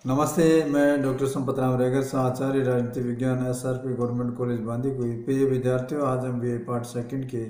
नमस्ते। मैं डॉक्टर संपत राम रेगर, आचार्य राजनीति विज्ञान SRP गवर्नमेंट कॉलेज बांदीकुई। प्रिय विद्यार्थियों, आज हम ये पार्ट सेकंड के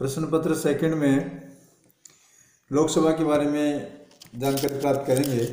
प्रश्न पत्र सेकंड में लोकसभा के बारे में जानकारी प्राप्त करेंगे।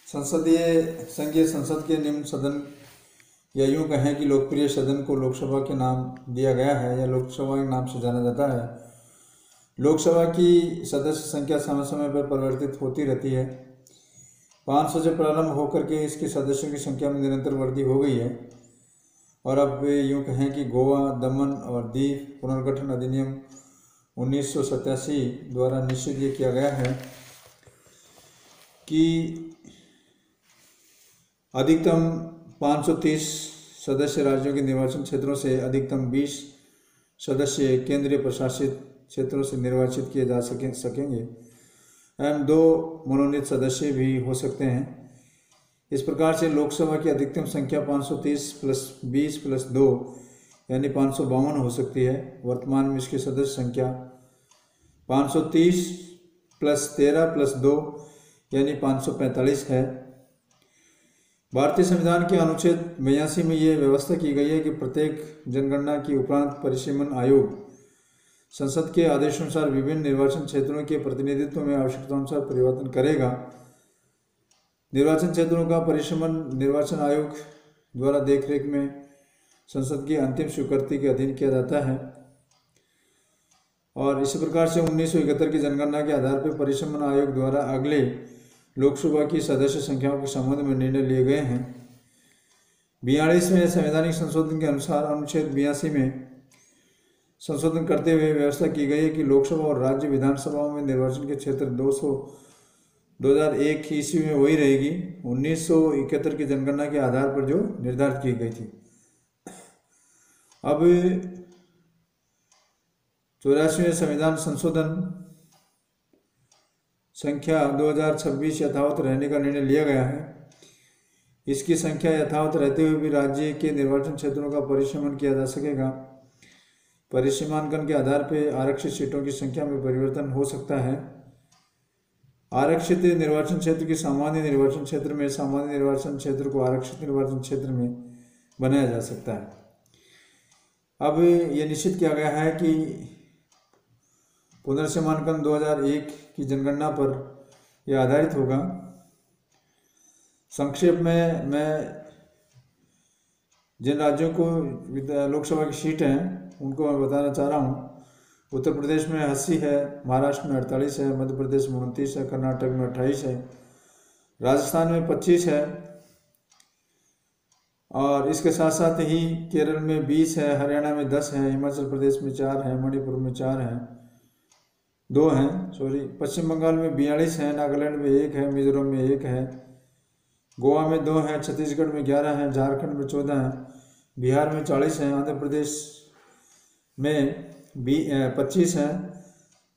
संघीय संसद के निम्न सदन, या यूँ कहें कि लोकप्रिय सदन को लोकसभा के नाम दिया गया है या लोकसभा के नाम से जाना जाता है। लोकसभा की सदस्य संख्या समय समय पर परिवर्तित होती रहती है। 500 से प्रारंभ होकर के इसके सदस्यों की संख्या में निरंतर वृद्धि हो गई है और अब यूँ कहें कि गोवा, दमन और दीव पुनर्गठन अधिनियम 1987 द्वारा निश्चित ये किया गया है कि अधिकतम 530 सदस्य राज्यों के निर्वाचन क्षेत्रों से अधिकतम 20 सदस्य केंद्रीय प्रशासित क्षेत्रों से निर्वाचित किए जा सकेंगे एवं 2 मनोनीत सदस्य भी हो सकते हैं। इस प्रकार से लोकसभा की अधिकतम संख्या 530 + 20 + 2 यानी 552 हो सकती है। वर्तमान में इसकी सदस्य संख्या 530 + 13 + 2 यानी 545 है। भारतीय संविधान के अनुच्छेद 82 में ये व्यवस्था की गई है कि प्रत्येक जनगणना की उपरांत परिसीमन आयोग संसद के आदेशानुसार विभिन्न निर्वाचन क्षेत्रों के प्रतिनिधित्व में आवश्यकतानुसार परिवर्तन करेगा। निर्वाचन क्षेत्रों का परिसीमन निर्वाचन आयोग द्वारा देखरेख में संसद की अंतिम स्वीकृति के अधीन किया जाता है और इसी प्रकार से 1971 की जनगणना के आधार पर परिसीमन आयोग द्वारा अगले लोकसभा की सदस्य संख्याओं के संबंध में निर्णय लिए गए हैं। 42वें संवैधानिक संशोधन के अनुसार अनुच्छेद 82 में संशोधन करते हुए व्यवस्था की गई है कि लोकसभा और राज्य विधानसभाओं में निर्वाचन के क्षेत्र 2001 ईस्वी में वही रहेगी 1971 की जनगणना के आधार पर जो निर्धारित की गई थी। अब 84वें संविधान संशोधन संख्या 2026 यथावत रहने का निर्णय लिया गया है। इसकी संख्या यथावत रहते हुए भी राज्य के निर्वाचन क्षेत्रों का परिसीमन किया जा सकेगा। परिसीमांकन के आधार पर आरक्षित सीटों की संख्या में परिवर्तन हो सकता है। आरक्षित निर्वाचन क्षेत्र की सामान्य निर्वाचन क्षेत्र में, सामान्य निर्वाचन क्षेत्र को आरक्षित निर्वाचन क्षेत्र में बनाया जा सकता है। अब ये निश्चित किया गया है कि पुनर्सीमांकन 2001 की जनगणना पर यह आधारित होगा। संक्षेप में मैं जिन राज्यों को लोकसभा की सीट हैं उनको मैं बताना चाह रहा हूँ। उत्तर प्रदेश में 80 है, महाराष्ट्र में 48 है, मध्य प्रदेश में 29 है, कर्नाटक में 28 है, राजस्थान में 25 है और इसके साथ साथ ही केरल में 20 है, हरियाणा में 10 है, हिमाचल प्रदेश में 4 है, मणिपुर में 4 है, 2 हैं, पश्चिम बंगाल में 42 है, नागालैंड में 1 है, मिजोरम में 1 है, गोवा में 2 है, छत्तीसगढ़ में 11 है, झारखंड में 14 है, बिहार में 40 है, आंध्र प्रदेश में 25 है,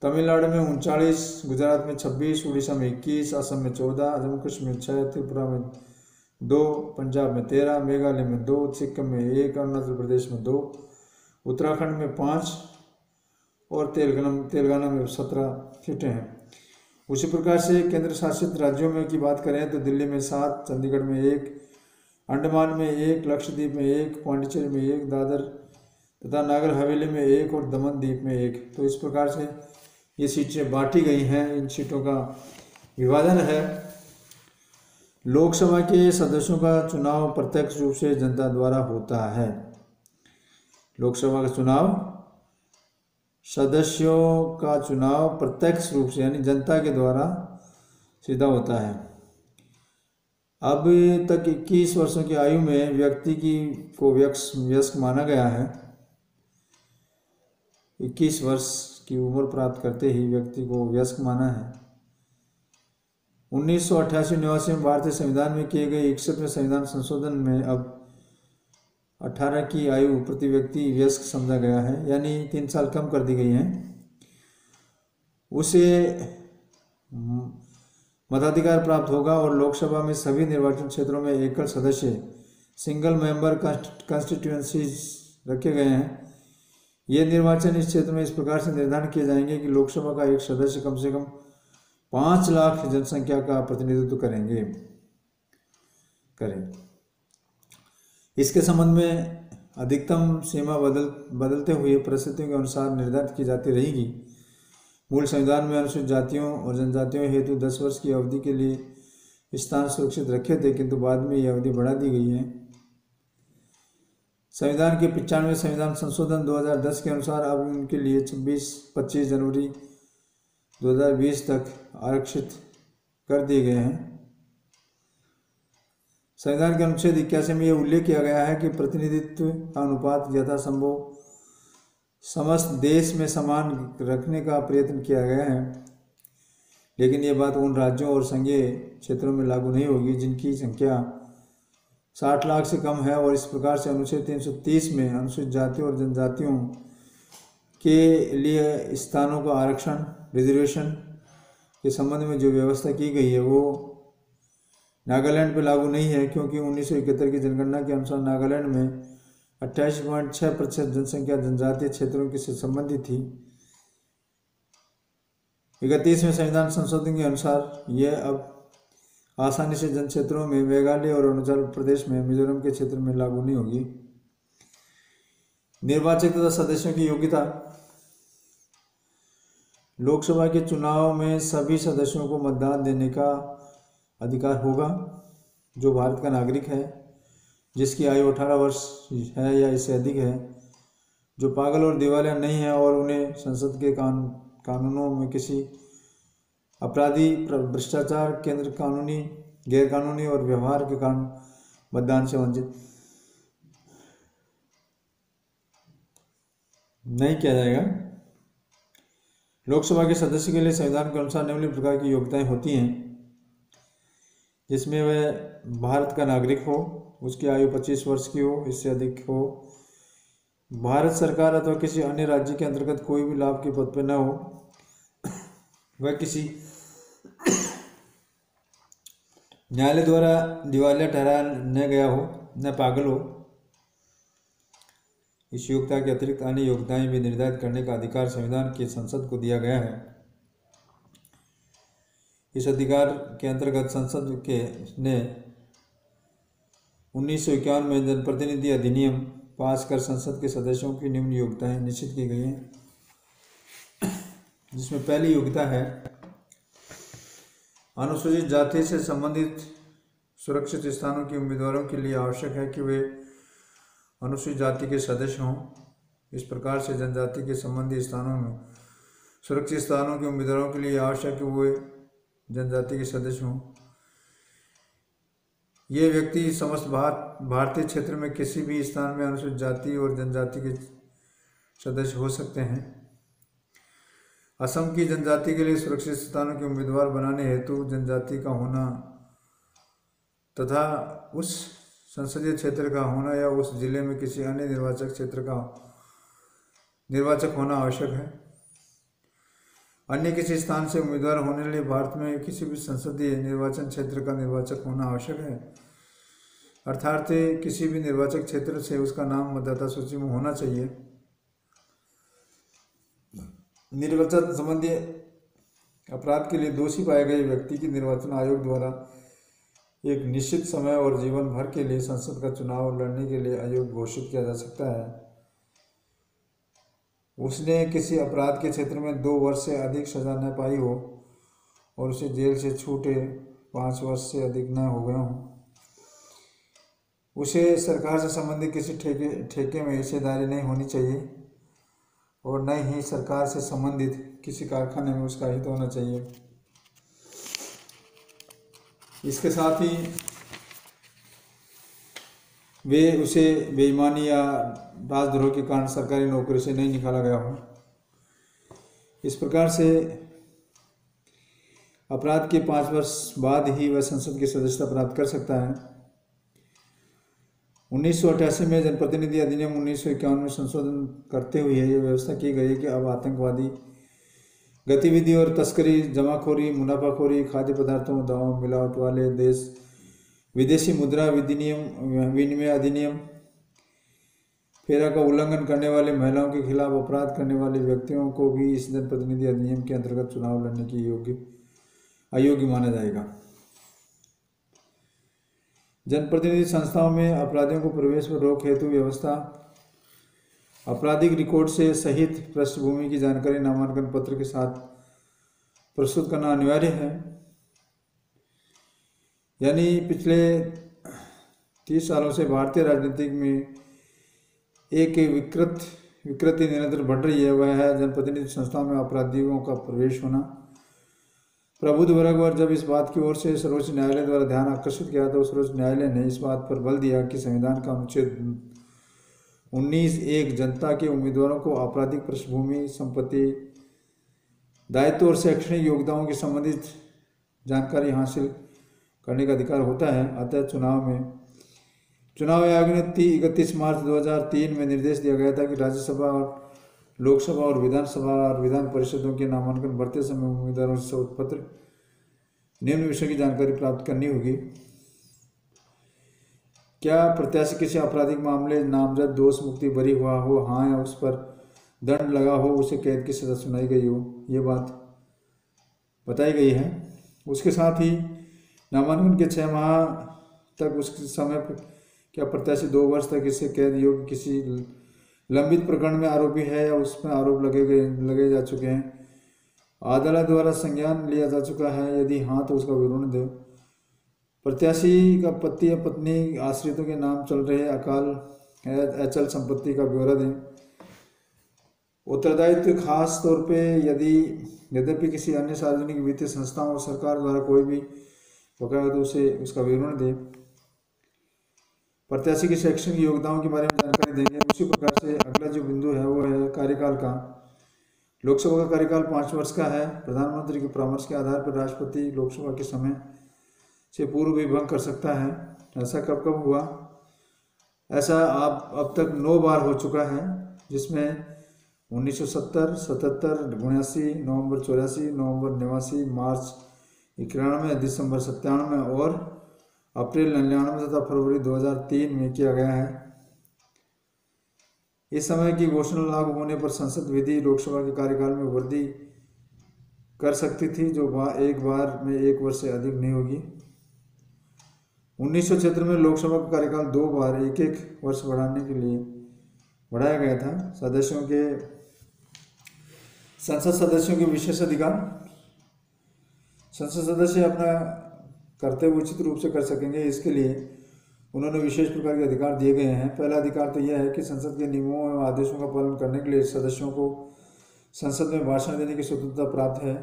तमिलनाडु में 39, गुजरात में 26, उड़ीसा में 21, असम में 14, जम्मू कश्मीर में 6, त्रिपुरा में 2, पंजाब में 13, मेघालय में 2, सिक्किम में 1, अरुणाचल प्रदेश में 2, उत्तराखंड में 5 और तेलंगाना में 17 सीटें हैं। उसी प्रकार से केंद्र शासित राज्यों में की बात करें तो दिल्ली में 7, चंडीगढ़ में 1, अंडमान में 1, लक्षद्वीप में 1, पांडिचेरी में 1, दादर तथा नागर हवेली में 1 और दमन द्वीप में 1। तो इस प्रकार से ये सीटें बांटी गई हैं। इन सीटों का विभाजन है। लोकसभा के सदस्यों का चुनाव प्रत्यक्ष रूप से जनता द्वारा होता है। लोकसभा का चुनाव, सदस्यों का चुनाव प्रत्यक्ष रूप से यानी जनता के द्वारा सीधा होता है। अब तक 21 वर्षों की आयु में व्यक्ति को वयस्क माना गया है। 21 वर्ष की उम्र प्राप्त करते ही व्यक्ति को वयस्क माना है। 1988-89 में भारतीय संविधान में किए गए 61वें संविधान संशोधन में अब 18 की आयु प्रति व्यक्ति वयस्क समझा गया है, यानी 3 साल कम कर दी गई है। उसे मताधिकार प्राप्त होगा और लोकसभा में सभी निर्वाचन क्षेत्रों में एकल सदस्य सिंगल मेंबर कॉन्स्टिट्यूएंसीज रखे गए हैं। ये निर्वाचन इस क्षेत्र में इस प्रकार से निर्धारण किए जाएंगे कि लोकसभा का एक सदस्य कम से कम 5 लाख जनसंख्या का प्रतिनिधित्व करें। इसके संबंध में अधिकतम सीमा बदलते हुए परिस्थितियों के अनुसार निर्धारित की जाती रहेगी। मूल संविधान में अनुसूचित जातियों और जनजातियों हेतु 10 वर्ष की अवधि के लिए स्थान सुरक्षित रखे थे, किंतु बाद में यह अवधि बढ़ा दी गई है। संविधान के 95वें संविधान संशोधन 2010 के अनुसार अब उनके लिए 25 जनवरी 2020 तक आरक्षित कर दिए गए हैं। संविधान के अनुच्छेद 81 में यह उल्लेख किया गया है कि प्रतिनिधित्व का अनुपात यथासंभव समस्त देश में समान रखने का प्रयत्न किया गया है, लेकिन यह बात उन राज्यों और संघीय क्षेत्रों में लागू नहीं होगी जिनकी संख्या 60 लाख से कम है। और इस प्रकार से अनुच्छेद 330 में अनुसूचित जातियों और जनजातियों के लिए स्थानों का आरक्षण रिजर्वेशन के संबंध में जो व्यवस्था की गई है वो नागालैंड पर लागू नहीं है, क्योंकि 1971 की जनगणना के अनुसार नागालैंड में 28.6% जनसंख्या जनजातीय क्षेत्रों से संबंधित थी। 31वें संविधान संशोधन के अनुसार यह अब आसानी से जन क्षेत्रों में मेघालय और अरुणाचल प्रदेश में मिजोरम के क्षेत्र में लागू नहीं होगी। निर्वाचित तथा सदस्यों की योग्यता। लोकसभा के चुनाव में सभी सदस्यों को मतदान देने का अधिकार होगा जो भारत का नागरिक है, जिसकी आयु 18 वर्ष है या इससे अधिक है, जो पागल और दिवालिया नहीं है और उन्हें संसद के कानूनों में किसी अपराधी, भ्रष्टाचार, केंद्र कानूनी, गैर कानूनी और व्यवहार के कारण मतदान से वंचित नहीं किया जाएगा। लोकसभा के सदस्य के लिए संविधान के अनुसार निम्नलिखित प्रकार की योग्यताएं होती हैं, जिसमें वह भारत का नागरिक हो, उसकी आयु 25 वर्ष की हो, इससे अधिक हो, भारत सरकार अथवा किसी अन्य राज्य के अंतर्गत कोई भी लाभ के पद पर न हो, वह किसी न्यायालय द्वारा दिवालिया ठहराया न गया हो, न पागल हो। इस योग्यता के अतिरिक्त अन्य योग्यताएं भी निर्धारित करने का अधिकार संविधान के संसद को दिया गया है। इस अधिकार के अंतर्गत संसद ने 1951 में जनप्रतिनिधि अधिनियम पास कर संसद के सदस्यों की निम्न योग्यताएं निश्चित की गई हैं, जिसमें पहली योग्यता है अनुसूचित जाति से संबंधित सुरक्षित स्थानों के उम्मीदवारों के लिए आवश्यक है कि वे अनुसूचित जाति के सदस्य हों। इस प्रकार से जनजाति के संबंधी स्थानों में सुरक्षित स्थानों के उम्मीदवारों के लिए आवश्यक है कि वे जनजाति के सदस्य हों। ये व्यक्ति समस्त भारतीय क्षेत्र में किसी भी स्थान में अनुसूचित जाति और जनजाति के सदस्य हो सकते हैं। असम की जनजाति के लिए सुरक्षित स्थानों के उम्मीदवार बनाने हेतु जनजाति का होना तथा उस संसदीय क्षेत्र का होना या उस जिले में किसी अन्य निर्वाचक क्षेत्र का निर्वाचक होना आवश्यक है। अन्य किसी स्थान से उम्मीदवार होने के लिए भारत में किसी भी संसदीय निर्वाचन क्षेत्र का निर्वाचक होना आवश्यक है, अर्थात किसी भी निर्वाचक क्षेत्र से उसका नाम मतदाता सूची में होना चाहिए। निर्वाचन संबंधी अपराध के लिए दोषी पाए गए व्यक्ति की निर्वाचन आयोग द्वारा एक निश्चित समय और जीवन भर के लिए संसद का चुनाव लड़ने के लिए अयोग्य घोषित किया जा सकता है। उसने किसी अपराध के क्षेत्र में 2 वर्ष से अधिक सजा न पाई हो और उसे जेल से छूटे 5 वर्ष से अधिक न हो गए हों। उसे सरकार से संबंधित किसी ठेके में हिस्सेदारी नहीं होनी चाहिए और न ही सरकार से संबंधित किसी कारखाने में उसका हित होना चाहिए। इसके साथ ही वे उसे बेईमानी या राजद्रोह के कारण सरकारी नौकरी से नहीं निकाला गया हो। इस प्रकार से अपराध के 5 वर्ष बाद ही वह संसद की सदस्यता प्राप्त कर सकता है। 1988 में जनप्रतिनिधि अधिनियम 1951 में संशोधन करते हुए यह व्यवस्था की गई कि अब आतंकवादी गतिविधि और तस्करी, जमाखोरी, मुनाफाखोरी, खाद्य पदार्थों, दवाओं, मिलावट वाले देश, विदेशी मुद्रा विनिमय अधिनियम, फेरा का उल्लंघन करने वाले महिलाओं के खिलाफ अपराध करने वाले व्यक्तियों को भी इस जनप्रतिनिधि अधिनियम के अंतर्गत चुनाव लड़ने की योग्य अयोग्य माना जाएगा। जनप्रतिनिधि संस्थाओं में अपराधियों को प्रवेश पर रोक हेतु व्यवस्था। आपराधिक रिकॉर्ड से सहित पृष्ठभूमि की जानकारी नामांकन पत्र के साथ प्रस्तुत करना अनिवार्य है। यानी पिछले 30 सालों से भारतीय राजनीति में एक विकृति निरंतर बढ़ रही है, वह है जनप्रतिनिधि संस्थाओं में अपराधियों का प्रवेश होना। प्रबुद्ध वर्ग और जब इस बात की ओर से सर्वोच्च न्यायालय द्वारा ध्यान आकर्षित किया तो सर्वोच्च न्यायालय ने इस बात पर बल दिया कि संविधान का अनुच्छेद 19(1) जनता के उम्मीदवारों को आपराधिक पृष्ठभूमि, संपत्ति, दायित्व और शैक्षणिक योग्यताओं की संबंधित जानकारी हासिल करने का अधिकार होता है। अतः चुनाव आयोग ने 31 मार्च 2003 में निर्देश दिया गया था कि राज्यसभा और लोकसभा और विधानसभा और विधान परिषदों के नामांकन भरते समय उम्मीदवारों से शपथ पत्र निम्न विषय की जानकारी प्राप्त करनी होगी। क्या प्रत्याशी किसी आपराधिक मामले नामजद दोष मुक्ति बरी हुआ हो, हाँ, या उस पर दंड लगा हो, उसे कैद की सजा सुनाई गई हो, ये बात बताई गई है। उसके साथ ही नामांकन के 6 माह तक उस समय क्या प्रत्याशी 2 वर्ष तक इसे कैद योग्य किसी लंबित प्रकरण में आरोपी है या उसमें आरोप लगे जा चुके हैं, अदालत द्वारा संज्ञान लिया जा चुका है, यदि हाँ तो उसका विवरण दे। प्रत्याशी का पति या पत्नी आश्रितों के नाम चल रहे अचल संपत्ति का ब्यौरा दें। उत्तरदायित्व खास तौर पे यद्यपि किसी अन्य सार्वजनिक वित्तीय संस्थाओं और सरकार द्वारा कोई भी बकाया तो उसे उसका विवरण दे। प्रत्याशी की शैक्षणिक योग्यताओं के बारे में जानकारी देंगे। उसी प्रकार से अगला जो बिंदु है वो है कार्यकाल का। लोकसभा का कार्यकाल 5 वर्ष का है। प्रधानमंत्री के परामर्श के आधार पर राष्ट्रपति लोकसभा के समय से पूर्व भी भंग कर सकता है। ऐसा कब कब हुआ? ऐसा अब तक 9 बार हो चुका है, जिसमें 1970, 77, 79, नवंबर 84, नवंबर 89, मार्च 91, दिसंबर 97 और अप्रैल 99 तथा फरवरी 2003 में किया गया है। इस समय की घोषणा लागू होने पर संसद विधि लोकसभा के कार्यकाल में वृद्धि कर सकती थी, जो एक बार में 1 वर्ष से अधिक नहीं होगी। 1976 में लोकसभा का कार्यकाल 2 बार 1-1 वर्ष बढ़ाने के लिए बढ़ाया गया था। संसद सदस्यों के विशेष अधिकार। संसद सदस्य अपना कर्तव्य उचित रूप से कर सकेंगे, इसके लिए उन्होंने विशेष प्रकार के अधिकार दिए गए हैं। पहला अधिकार तो यह है कि संसद के नियमों एवं आदेशों का पालन करने के लिए सदस्यों को संसद में भाषण देने की स्वतंत्रता प्राप्त है।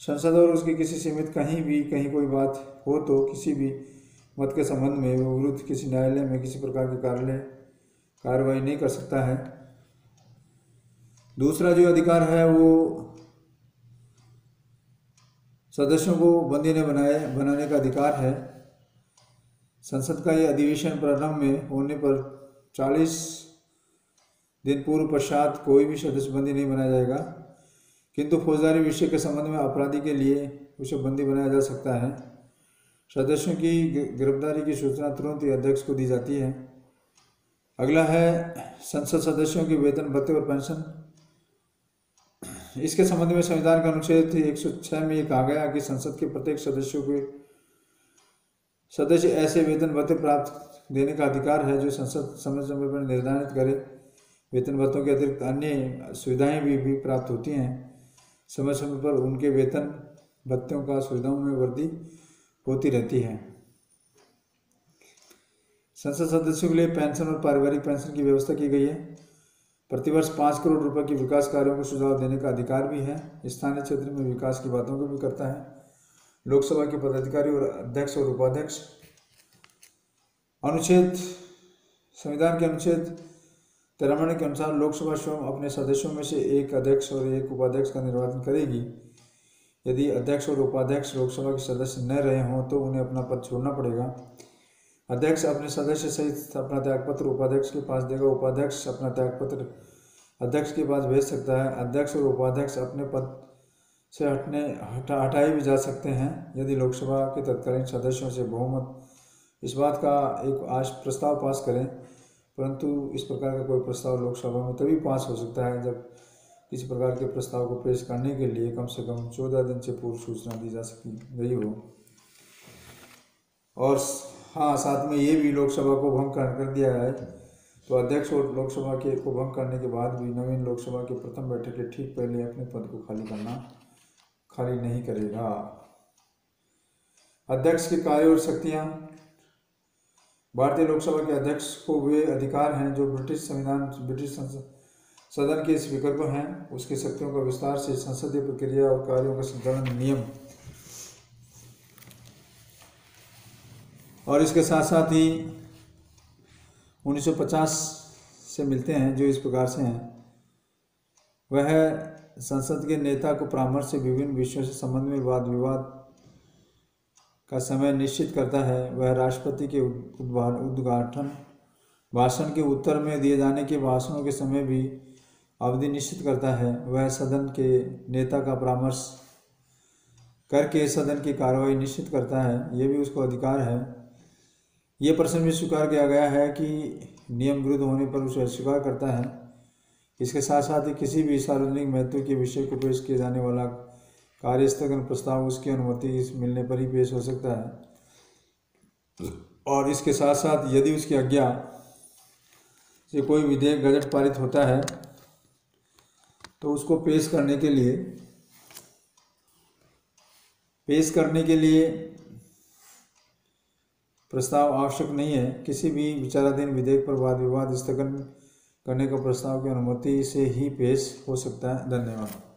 संसद और उसकी किसी सीमित कहीं कोई बात हो तो किसी भी मत के संबंध में वो विरुद्ध किसी न्यायालय में किसी प्रकार की कार्रवाई नहीं कर सकता है। दूसरा जो अधिकार है वो सदस्यों को बंदी न बनाने का अधिकार है। संसद का ये अधिवेशन प्रारंभ में होने पर 40 दिन पूर्व पश्चात कोई भी सदस्य बंदी नहीं बनाया जाएगा, किंतु फौजदारी विषय के संबंध में अपराधी के लिए उसे बंदी बनाया जा सकता है। सदस्यों की गिरफ्तारी की सूचना तुरंत ही अध्यक्ष को दी जाती है। अगला है संसद सदस्यों के वेतन भत्ते और पेंशन। इसके संबंध में संविधान का अनुच्छेद 106 में ये कहा गया कि संसद के प्रत्येक सदस्य ऐसे वेतन भत्ते प्राप्त देने का अधिकार है जो संसद समय समय पर निर्धारित करे। वेतन भत्तों के अतिरिक्त अन्य सुविधाएं भी प्राप्त होती हैं। समय समय पर उनके वेतन भत्तों का सुविधाओं में वृद्धि होती रहती है। संसद सदस्यों के लिए पेंशन और पारिवारिक पेंशन की व्यवस्था की गई है। प्रतिवर्ष 5 करोड़ रुपए की विकास कार्यों को सुझाव देने का अधिकार भी है। स्थानीय क्षेत्र में विकास की बातों को भी करता है। लोकसभा के पदाधिकारी और अध्यक्ष और उपाध्यक्ष। संविधान के अनुच्छेद 53 के अनुसार लोकसभा स्वयं अपने सदस्यों में से एक अध्यक्ष और एक उपाध्यक्ष का निर्वाचन करेगी। यदि अध्यक्ष और उपाध्यक्ष लोकसभा के सदस्य न रहे हों तो उन्हें अपना पद छोड़ना पड़ेगा। अध्यक्ष अपने सदस्य सहित अपना त्यागपत्र उपाध्यक्ष के पास देगा। उपाध्यक्ष अपना त्यागपत्र अध्यक्ष के पास भेज सकता है। अध्यक्ष और उपाध्यक्ष अपने पद से हटाए भी जा सकते हैं यदि लोकसभा के तत्कालीन सदस्यों से बहुमत इस बात का एक प्रस्ताव पास करें। परंतु इस प्रकार का कोई प्रस्ताव लोकसभा में तभी पास हो सकता है जब इस प्रकार के प्रस्ताव को पेश करने के लिए कम से कम 14 दिन से पूर्व सूचना दी जा सकी गई हो। और हाँ, साथ में ये भी लोकसभा को भंग कर दिया है, तो अध्यक्ष और लोकसभा के को भंग करने के बाद भी नवीन लोकसभा की प्रथम बैठक के ठीक पहले अपने पद को खाली नहीं करेगा। अध्यक्ष के कार्य और शक्तियाँ। भारतीय लोकसभा के अध्यक्ष को वे अधिकार हैं जो ब्रिटिश सदन के स्पीकर को हैं। उसकी शक्तियों का विस्तार से संसदीय प्रक्रिया और कार्यों का संचालन नियम और इसके साथ साथ ही 1950 से मिलते हैं, जो इस प्रकार से हैं। वह संसद के नेता को परामर्श से विभिन्न विषयों से संबंध में वाद विवाद का समय निश्चित करता है। वह राष्ट्रपति के उद्घाटन भाषण के उत्तर में दिए जाने के भाषणों के समय भी अवधि निश्चित करता है। वह सदन के नेता का परामर्श करके सदन की कार्रवाई निश्चित करता है, ये भी उसको अधिकार है। ये प्रश्न भी स्वीकार किया गया है कि नियम विरुद्ध होने पर उसे अस्वीकार करता है। इसके साथ साथ ही किसी भी सार्वजनिक महत्व के विषय को पेश किया जाने वाला कार्य स्थगन प्रस्ताव उसकी अनुमति मिलने पर ही पेश हो सकता है। और इसके साथ साथ यदि उसकी आज्ञा से कोई विधेयक गजट पारित होता है तो उसको पेश करने के लिए प्रस्ताव आवश्यक नहीं है। किसी भी विचाराधीन विधेयक पर वाद विवाद स्थगन करने का प्रस्ताव की अनुमति से ही पेश हो सकता है। धन्यवाद।